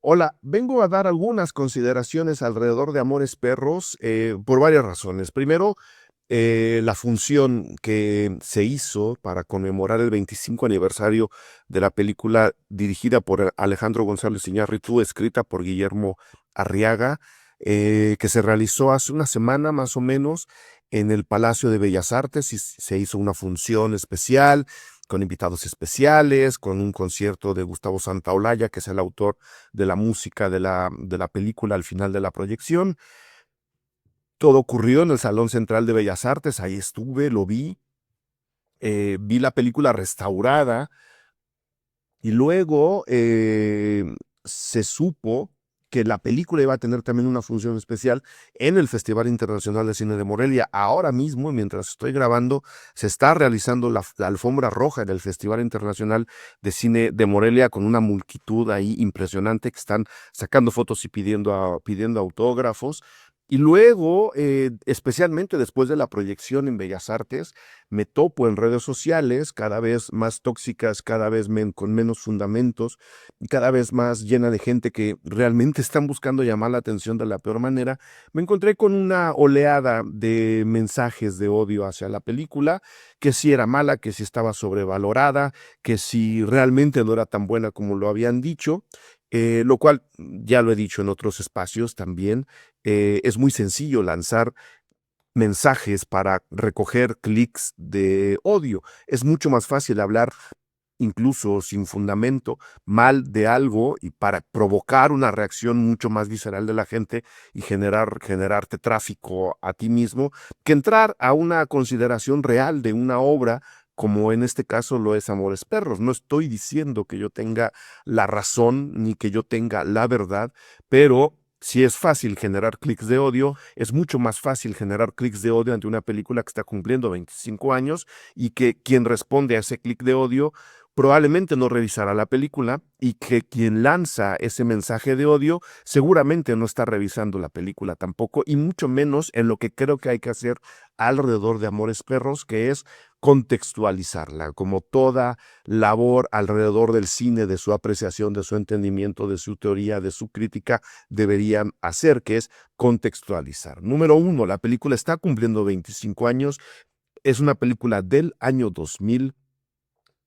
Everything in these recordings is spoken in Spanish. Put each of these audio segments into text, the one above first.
Hola, vengo a dar algunas consideraciones alrededor de Amores Perros por varias razones. Primero, la función que se hizo para conmemorar el 25 aniversario de la película dirigida por Alejandro González Iñárritu, escrita por Guillermo Arriaga, que se realizó hace una semana más o menos en el Palacio de Bellas Artes y se hizo una función especial con invitados especiales, con un concierto de Gustavo Santaolalla, que es el autor de la música de la película al final de la proyección. Todo ocurrió en el Salón Central de Bellas Artes, ahí estuve, lo vi la película restaurada y luego se supo que la película iba a tener también una función especial en el Festival Internacional de Cine de Morelia. Ahora mismo, mientras estoy grabando, se está realizando la alfombra roja en el Festival Internacional de Cine de Morelia con una multitud ahí impresionante que están sacando fotos y pidiendo autógrafos. Y luego, especialmente después de la proyección en Bellas Artes, me topo en redes sociales cada vez más tóxicas, cada vez con menos fundamentos, y cada vez más llena de gente que realmente están buscando llamar la atención de la peor manera. Me encontré con una oleada de mensajes de odio hacia la película, que si era mala, que si estaba sobrevalorada, que si realmente no era tan buena como lo habían dicho. Lo cual ya lo he dicho en otros espacios también, es muy sencillo lanzar mensajes para recoger clics de odio. Es mucho más fácil hablar, incluso sin fundamento, mal de algo y para provocar una reacción mucho más visceral de la gente y generarte tráfico a ti mismo, que entrar a una consideración real de una obra como en este caso lo es Amores Perros. No estoy diciendo que yo tenga la razón ni que yo tenga la verdad, pero si es fácil generar clics de odio, es mucho más fácil generar clics de odio ante una película que está cumpliendo 25 años y que quien responde a ese clic de odio probablemente no revisará la película y que quien lanza ese mensaje de odio seguramente no está revisando la película tampoco y mucho menos en lo que creo que hay que hacer alrededor de Amores Perros, que es contextualizarla, como toda labor alrededor del cine, de su apreciación, de su entendimiento, de su teoría, de su crítica, deberían hacer, que es contextualizar. Número uno, la película está cumpliendo 25 años, es una película del año 2000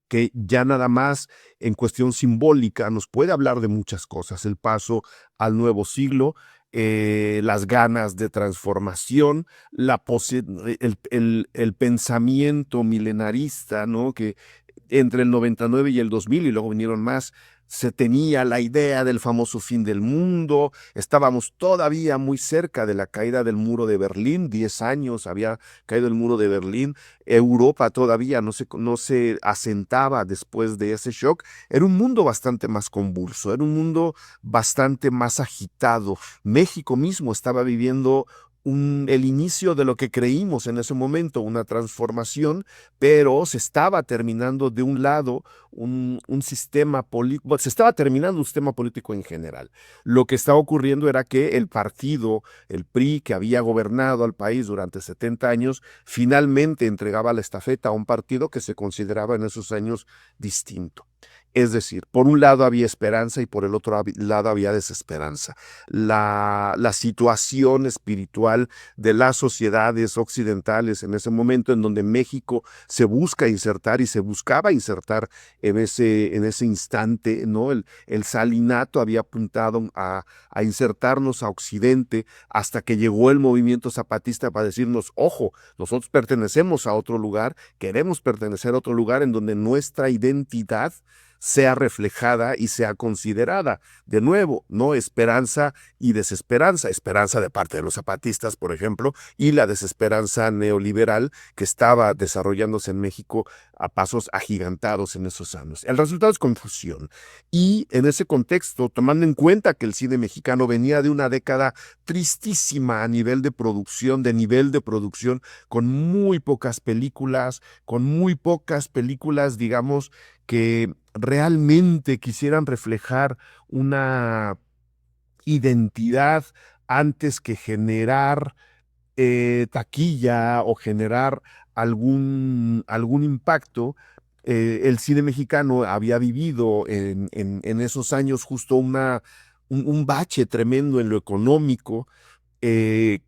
que ya nada más en cuestión simbólica nos puede hablar de muchas cosas, el paso al nuevo siglo, las ganas de transformación, el pensamiento milenarista, ¿no? Que entre el 99 y el 2000 y luego vinieron más, se tenía la idea del famoso fin del mundo, estábamos todavía muy cerca de la caída del muro de Berlín, 10 años había caído el muro de Berlín, Europa todavía no se asentaba después de ese shock, era un mundo bastante más convulso, era un mundo bastante más agitado. México mismo estaba viviendo el inicio de lo que creímos en ese momento, una transformación, pero se estaba terminando de un lado un sistema político, se estaba terminando un sistema político en general. Lo que estaba ocurriendo era que el partido, el PRI, que había gobernado al país durante 70 años, finalmente entregaba la estafeta a un partido que se consideraba en esos años distinto. Es decir, por un lado había esperanza y por el otro lado había desesperanza. La situación espiritual de las sociedades occidentales en ese momento en donde México se busca insertar y se buscaba insertar en ese instante, ¿no? El salinato había apuntado a insertarnos a Occidente hasta que llegó el movimiento zapatista para decirnos, ojo, nosotros pertenecemos a otro lugar, queremos pertenecer a otro lugar en donde nuestra identidad sea reflejada y sea considerada. De nuevo, no esperanza y desesperanza, esperanza de parte de los zapatistas, por ejemplo, y la desesperanza neoliberal que estaba desarrollándose en México a pasos agigantados en esos años. El resultado es confusión. Y en ese contexto, tomando en cuenta que el cine mexicano venía de una década tristísima a nivel de producción, con muy pocas películas, digamos, que realmente quisieran reflejar una identidad antes que generar taquilla o generar algún impacto. El cine mexicano había vivido en esos años justo un bache tremendo en lo económico, que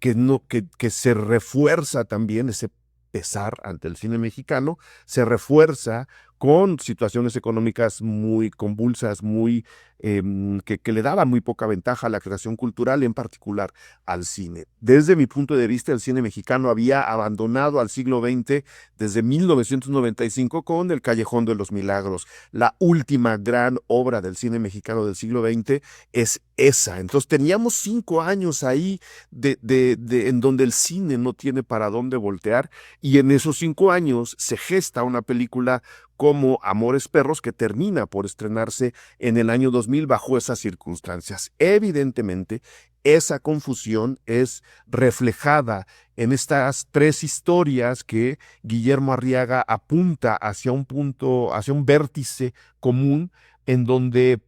se refuerza también ese pesar ante el cine mexicano, se refuerza con situaciones económicas muy convulsas, que le daban muy poca ventaja a la creación cultural, en particular al cine. Desde mi punto de vista, el cine mexicano había abandonado al siglo XX desde 1995 con El Callejón de los Milagros. La última gran obra del cine mexicano del siglo XX es esa. Entonces teníamos 5 años ahí en donde el cine no tiene para dónde voltear, y en esos 5 años se gesta una película como Amores Perros, que termina por estrenarse en el año 2000 bajo esas circunstancias. Evidentemente, esa confusión es reflejada en estas tres historias que Guillermo Arriaga apunta hacia un punto, hacia un vértice común, en donde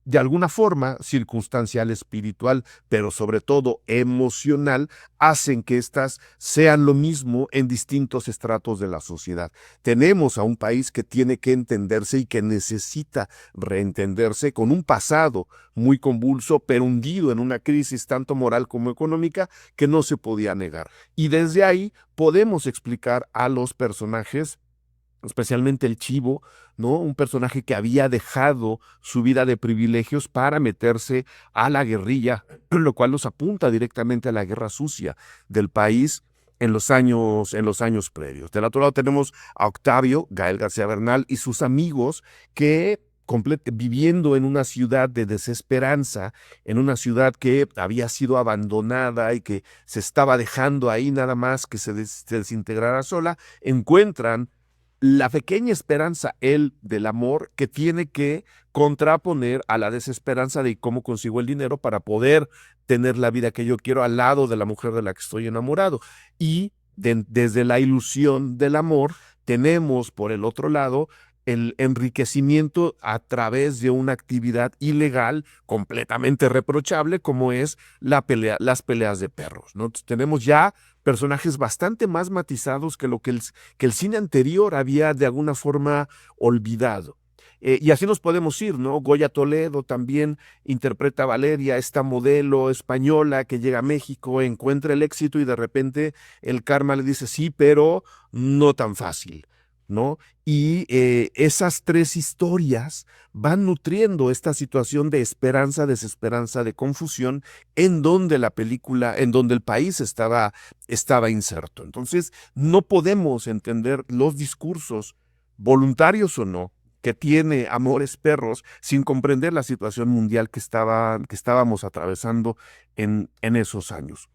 de alguna forma circunstancial, espiritual, pero sobre todo emocional, hacen que éstas sean lo mismo en distintos estratos de la sociedad. Tenemos a un país que tiene que entenderse y que necesita reentenderse, con un pasado muy convulso, pero hundido en una crisis tanto moral como económica que no se podía negar. Y desde ahí podemos explicar a los personajes, especialmente el Chivo, ¿no? Un personaje que había dejado su vida de privilegios para meterse a la guerrilla, lo cual nos apunta directamente a la guerra sucia del país en los años previos. Del otro lado tenemos a Octavio, Gael García Bernal, y sus amigos que viviendo en una ciudad de desesperanza, en una ciudad que había sido abandonada y que se estaba dejando ahí nada más que se desintegrara sola, encuentran la pequeña esperanza, él, del amor, que tiene que contraponer a la desesperanza de cómo consigo el dinero para poder tener la vida que yo quiero al lado de la mujer de la que estoy enamorado. Y desde la ilusión del amor, tenemos por el otro lado el enriquecimiento a través de una actividad ilegal completamente reprochable, como es las peleas de perros, ¿no? Entonces, tenemos ya personajes bastante más matizados que lo que el cine anterior había de alguna forma olvidado. Y así nos podemos ir, ¿no? Goya Toledo también interpreta a Valeria, esta modelo española que llega a México, encuentra el éxito y de repente el karma le dice sí, pero no tan fácil, ¿no? Y esas tres historias van nutriendo esta situación de esperanza, desesperanza, de confusión, en donde la película, en donde el país estaba inserto. Entonces, no podemos entender los discursos, voluntarios o no, que tiene Amores Perros sin comprender la situación mundial que estábamos atravesando en esos años.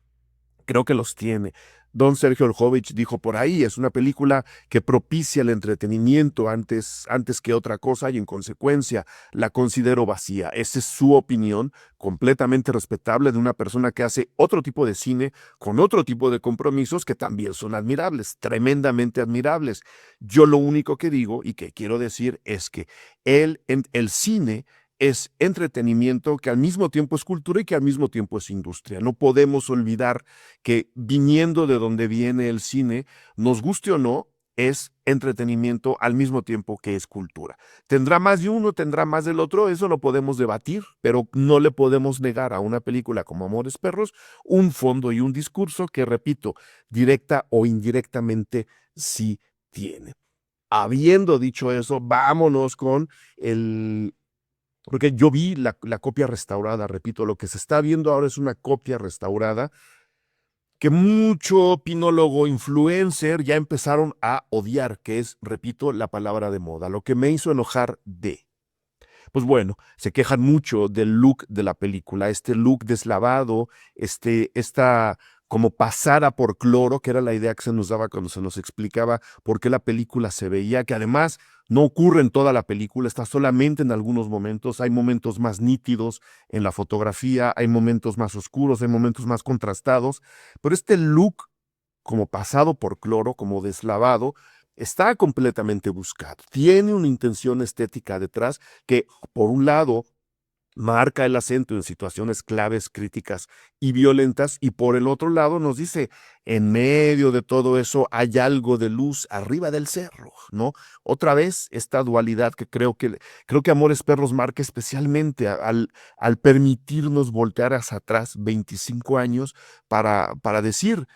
Creo que los tiene. Don Sergio Oljovich dijo por ahí, es una película que propicia el entretenimiento antes que otra cosa, y en consecuencia la considero vacía. Esa es su opinión, completamente respetable, de una persona que hace otro tipo de cine, con otro tipo de compromisos que también son admirables, tremendamente admirables. Yo lo único que digo y que quiero decir es que el cine es entretenimiento que al mismo tiempo es cultura y que al mismo tiempo es industria. No podemos olvidar que, viniendo de donde viene el cine, nos guste o no, es entretenimiento al mismo tiempo que es cultura. ¿Tendrá más de uno, tendrá más del otro? Eso lo podemos debatir, pero no le podemos negar a una película como Amores Perros un fondo y un discurso que, repito, directa o indirectamente sí tiene. Habiendo dicho eso, vámonos con el... Porque yo vi la copia restaurada, repito, lo que se está viendo ahora es una copia restaurada que mucho opinólogo influencer ya empezaron a odiar, que es, repito, la palabra de moda, lo que me hizo enojar de. Pues bueno, se quejan mucho del look de la película, este look deslavado, esta como pasada por cloro, que era la idea que se nos daba cuando se nos explicaba por qué la película se veía, que además no ocurre en toda la película, está solamente en algunos momentos, hay momentos más nítidos en la fotografía, hay momentos más oscuros, hay momentos más contrastados, pero este look como pasado por cloro, como deslavado, está completamente buscado. Tiene una intención estética detrás que, por un lado, marca el acento en situaciones claves, críticas y violentas, y por el otro lado nos dice, en medio de todo eso hay algo de luz arriba del cerro, ¿no? Otra vez esta dualidad que creo que Amores Perros marca especialmente al permitirnos voltear hacia atrás 25 años para decir,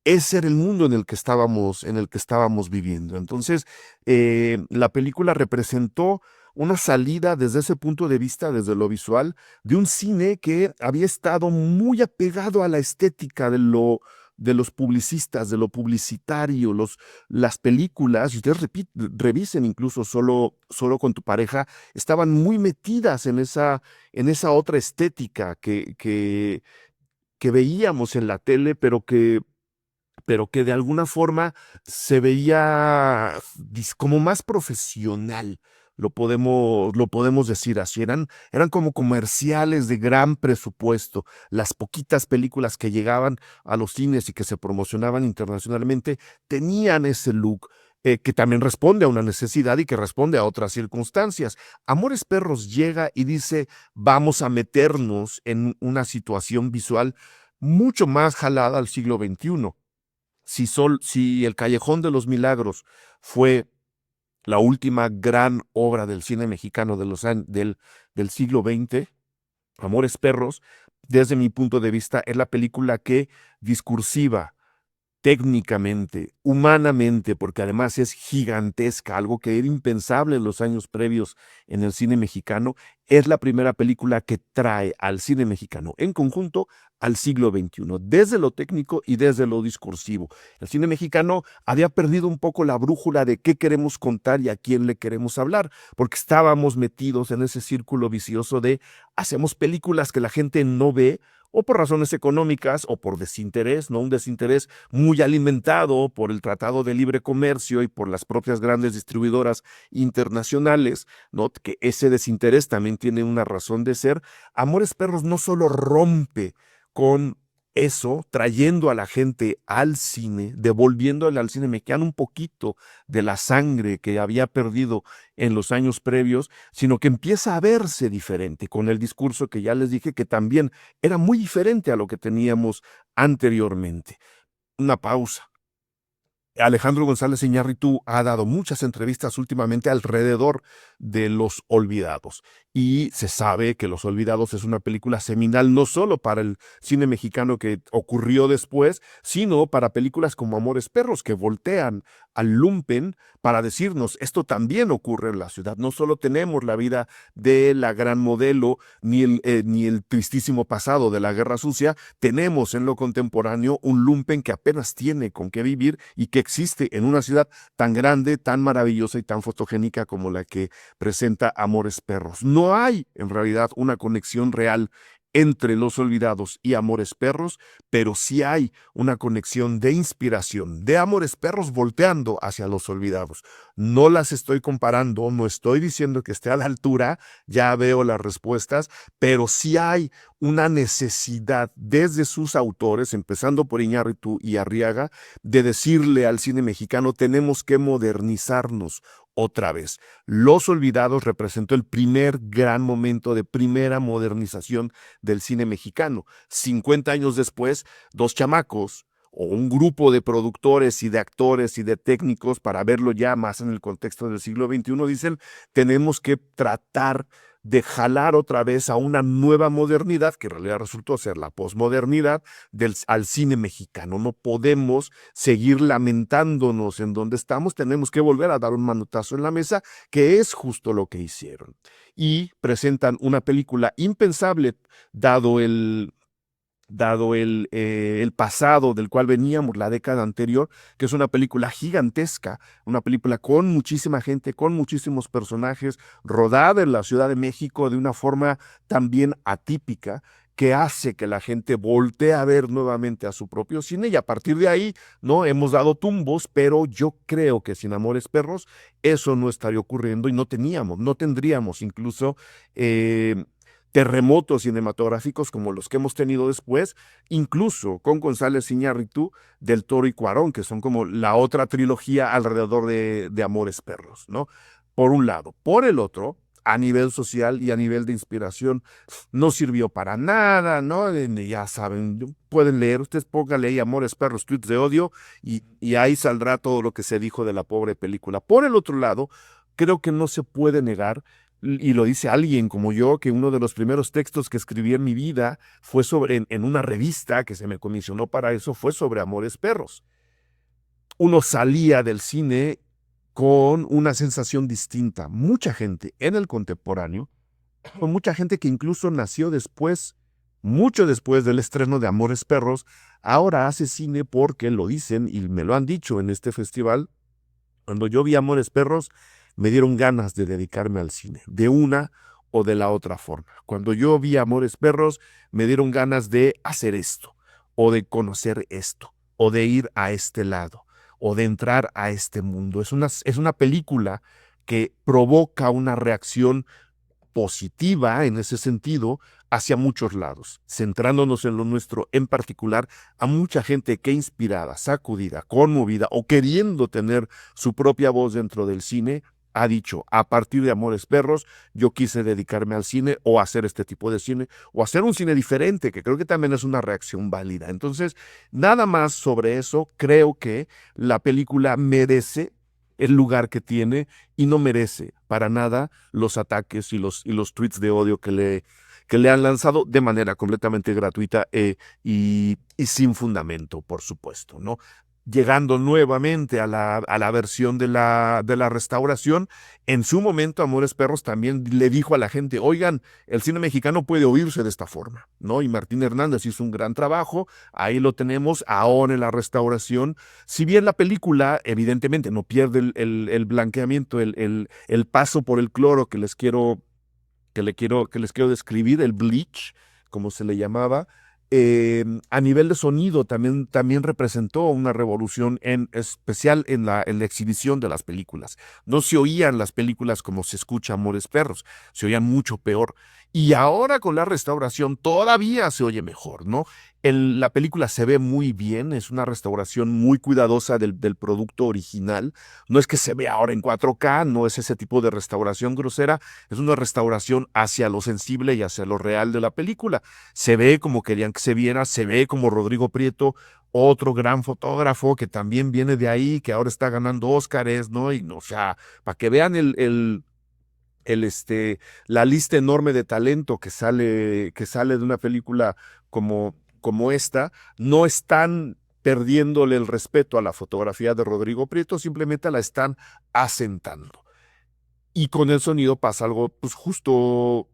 ese era el mundo en el que estábamos viviendo. Entonces, la película representó una salida desde ese punto de vista, desde lo visual, de un cine que había estado muy apegado a la estética de los publicistas, de lo publicitario, las películas, y ustedes revisen incluso solo con tu pareja, estaban muy metidas en esa otra estética que veíamos en la tele, pero que de alguna forma se veía como más profesional. Lo podemos decir así. Eran como comerciales de gran presupuesto. Las poquitas películas que llegaban a los cines y que se promocionaban internacionalmente tenían ese look. Que también responde a una necesidad y que responde a otras circunstancias. Amores Perros llega y dice, vamos a meternos en una situación visual mucho más jalada al siglo XXI. Si El Callejón de los Milagros fue la última gran obra del cine mexicano del siglo XX, Amores Perros, desde mi punto de vista, es la película que discursiva, técnicamente, humanamente, porque además es gigantesca, algo que era impensable en los años previos en el cine mexicano, es la primera película que trae al cine mexicano en conjunto al siglo XXI, desde lo técnico y desde lo discursivo. El cine mexicano había perdido un poco la brújula de qué queremos contar y a quién le queremos hablar, porque estábamos metidos en ese círculo vicioso de hacemos películas que la gente no ve, o por razones económicas o por desinterés, ¿no? Un desinterés muy alimentado por el Tratado de Libre Comercio y por las propias grandes distribuidoras internacionales, ¿no? Que ese desinterés también tiene una razón de ser. Amores Perros no solo rompe con eso, trayendo a la gente al cine, devolviéndole al cine mexicano un poquito de la sangre que había perdido en los años previos, sino que empieza a verse diferente con el discurso que ya les dije que también era muy diferente a lo que teníamos anteriormente. Una pausa. Alejandro González Iñárritu ha dado muchas entrevistas últimamente alrededor de Los Olvidados, y se sabe que Los Olvidados es una película seminal no solo para el cine mexicano que ocurrió después, sino para películas como Amores Perros, que voltean al lumpen para decirnos, esto también ocurre en la ciudad. No solo tenemos la vida de la gran modelo ni el tristísimo pasado de la Guerra Sucia, tenemos en lo contemporáneo un lumpen que apenas tiene con qué vivir y que existe en una ciudad tan grande, tan maravillosa y tan fotogénica como la que presenta Amores Perros. No hay en realidad una conexión real entre Los Olvidados y Amores Perros, pero sí hay una conexión de inspiración de Amores Perros volteando hacia Los Olvidados. No las estoy comparando, no estoy diciendo que esté a la altura, ya veo las respuestas, pero sí hay una necesidad desde sus autores, empezando por Iñárritu y Arriaga, de decirle al cine mexicano, tenemos que modernizarnos otra vez. Los Olvidados representó el primer gran momento de primera modernización del cine mexicano. 50 años después, dos chamacos o un grupo de productores y de actores y de técnicos, para verlo ya más en el contexto del siglo XXI, dicen, tenemos que tratar de jalar otra vez a una nueva modernidad, que en realidad resultó ser la posmodernidad, al cine mexicano. No podemos seguir lamentándonos en donde estamos, tenemos que volver a dar un manotazo en la mesa, que es justo lo que hicieron. Y presentan una película impensable, dado el pasado del cual veníamos la década anterior, que es una película gigantesca, una película con muchísima gente, con muchísimos personajes, rodada en la Ciudad de México de una forma también atípica, que hace que la gente voltee a ver nuevamente a su propio cine, y a partir de ahí, ¿no? Hemos dado tumbos, pero yo creo que sin Amores Perros eso no estaría ocurriendo y no tendríamos incluso terremotos cinematográficos como los que hemos tenido después, incluso con González Iñárritu, Del Toro y Cuarón, que son como la otra trilogía alrededor de Amores Perros, ¿no? Por un lado. Por el otro, a nivel social y a nivel de inspiración no sirvió para nada, ¿no? Ya saben, pueden leer, ustedes pónganle ahí Amores Perros, tweets de odio, y ahí saldrá todo lo que se dijo de la pobre película. Por el otro lado, creo que no se puede negar, y lo dice alguien como yo, que uno de los primeros textos que escribí en mi vida fue sobre, en una revista que se me comisionó para eso, fue sobre Amores Perros. Uno salía del cine con una sensación distinta. Mucha gente en el contemporáneo, con mucha gente que incluso nació después, mucho después del estreno de Amores Perros, ahora hace cine porque lo dicen y me lo han dicho en este festival. Cuando yo vi Amores Perros, me dieron ganas de dedicarme al cine, de una o de la otra forma. Cuando yo vi Amores Perros, me dieron ganas de hacer esto, o de conocer esto, o de ir a este lado, o de entrar a este mundo. Es una película que provoca una reacción positiva en ese sentido hacia muchos lados, centrándonos en lo nuestro en particular, a mucha gente que inspirada, sacudida, conmovida o queriendo tener su propia voz dentro del cine, ha dicho, a partir de Amores Perros, yo quise dedicarme al cine o hacer este tipo de cine o hacer un cine diferente, que creo que también es una reacción válida. Entonces, nada más sobre eso, creo que la película merece el lugar que tiene y no merece para nada los ataques y los tweets de odio que le han lanzado de manera completamente gratuita y sin fundamento, por supuesto, ¿no? Llegando nuevamente a la versión de la restauración, en su momento Amores Perros también le dijo a la gente, oigan, el cine mexicano puede oírse de esta forma, ¿no? Y Martín Hernández hizo un gran trabajo, ahí lo tenemos ahora en la restauración. Si bien la película, evidentemente, no pierde el blanqueamiento, el paso por el cloro que les quiero describir, el bleach, como se le llamaba, a nivel de sonido también representó una revolución en especial en la exhibición de las películas. No se oían las películas como se escucha Amores Perros, se oían mucho peor. Y ahora con la restauración todavía se oye mejor, ¿no? La película se ve muy bien, es una restauración muy cuidadosa del producto original. No es que se vea ahora en 4K, no es ese tipo de restauración grosera, es una restauración hacia lo sensible y hacia lo real de la película. Se ve como querían que se viera, se ve como Rodrigo Prieto, otro gran fotógrafo que también viene de ahí, que ahora está ganando Óscares, ¿no? Y, no, o sea, para que vean la lista enorme de talento que sale de una película como esta, no están perdiéndole el respeto a la fotografía de Rodrigo Prieto, simplemente la están asentando. Y con el sonido pasa algo, pues justo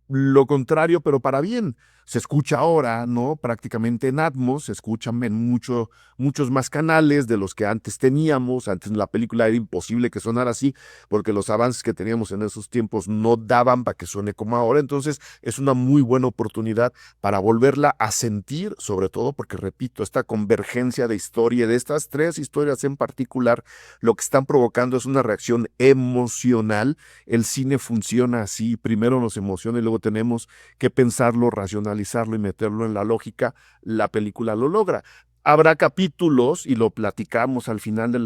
lo contrario, pero para bien. Se escucha ahora, ¿no? Prácticamente en Atmos, se escuchan en muchos más canales de los que antes teníamos. Antes en la película era imposible que sonara así, porque los avances que teníamos en esos tiempos no daban para que suene como ahora. Entonces, es una muy buena oportunidad para volverla a sentir, sobre todo porque, repito, esta convergencia de historia, de estas tres historias en particular, lo que están provocando es una reacción emocional. El cine funciona así, primero nos emociona y luego tenemos que pensarlo, racionalizarlo y meterlo en la lógica. La película lo logra. Habrá capítulos, y lo platicamos al final de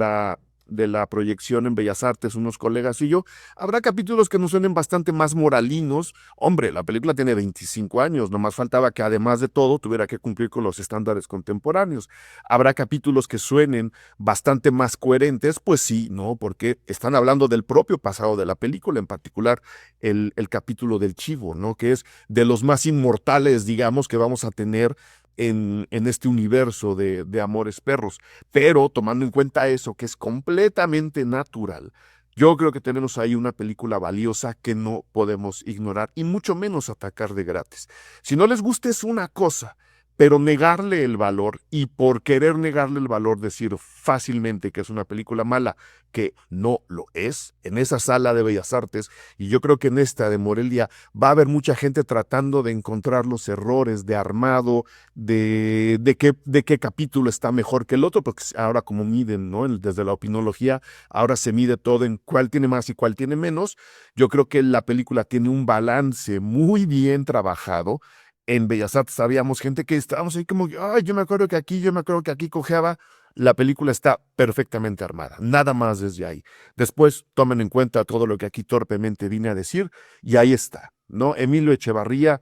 la proyección en Bellas Artes, unos colegas y yo, habrá capítulos que nos suenen bastante más moralinos. Hombre, la película tiene 25 años, nomás faltaba que además de todo tuviera que cumplir con los estándares contemporáneos. Habrá capítulos que suenen bastante más coherentes, pues sí, ¿no? Porque están hablando del propio pasado de la película, en particular el capítulo del chivo, ¿no? Que es de los más inmortales, digamos, que vamos a tener en este universo de Amores Perros. Pero tomando en cuenta eso, que es completamente natural, yo creo que tenemos ahí una película valiosa que no podemos ignorar y mucho menos atacar de gratis. Si no les gusta es una cosa, pero negarle el valor y por querer negarle el valor decir fácilmente que es una película mala, que no lo es, en esa sala de Bellas Artes, y yo creo que en esta de Morelia va a haber mucha gente tratando de encontrar los errores de armado, de qué capítulo está mejor que el otro, porque ahora como miden, ¿no? Desde la opinología, ahora se mide todo en cuál tiene más y cuál tiene menos. Yo creo que la película tiene un balance muy bien trabajado. En Bellas Artes habíamos gente que estábamos ahí como, ay, yo me acuerdo que aquí cojeaba. la película está perfectamente armada, nada más desde ahí. Después tomen en cuenta todo lo que aquí torpemente vine a decir y ahí está, ¿no? Emilio Echevarría,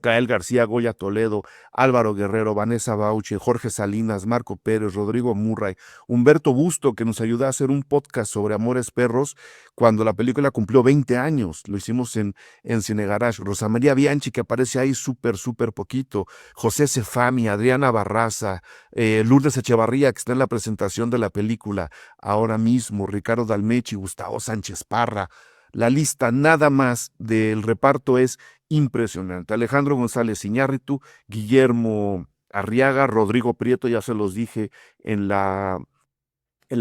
Gael García, Goya Toledo, Álvaro Guerrero, Vanessa Bauche, Jorge Salinas, Marco Pérez, Rodrigo Murray, Humberto Busto, que nos ayudó a hacer un podcast sobre Amores Perros cuando la película cumplió 20 años. Lo hicimos en Cine Garage. Rosa María Bianchi, que aparece ahí súper poquito. José Cefami, Adriana Barraza, Lourdes Echevarría, que está en la presentación de la película ahora mismo, Ricardo Dalmechi, Gustavo Sánchez Parra. La lista nada más del reparto es impresionante. Alejandro González Iñárritu, Guillermo Arriaga, Rodrigo Prieto, ya se los dije en la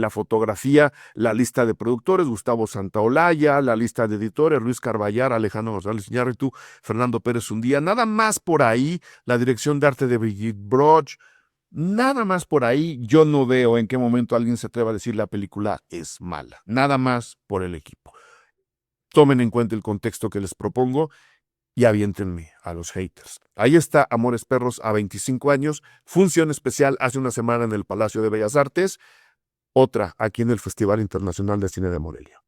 fotografía, la lista de productores, Gustavo Santaolalla, la lista de editores, Luis Carballar, Alejandro González Iñárritu, Fernando Pérez Undía, nada más por ahí, la dirección de arte de Brigitte Broch, nada más por ahí, yo no veo en qué momento alguien se atreva a decir la película es mala, nada más por el equipo. Tomen en cuenta el contexto que les propongo y aviéntenme a los haters. Ahí está Amores Perros a 25 años, función especial hace una semana en el Palacio de Bellas Artes, otra aquí en el Festival Internacional de Cine de Morelia.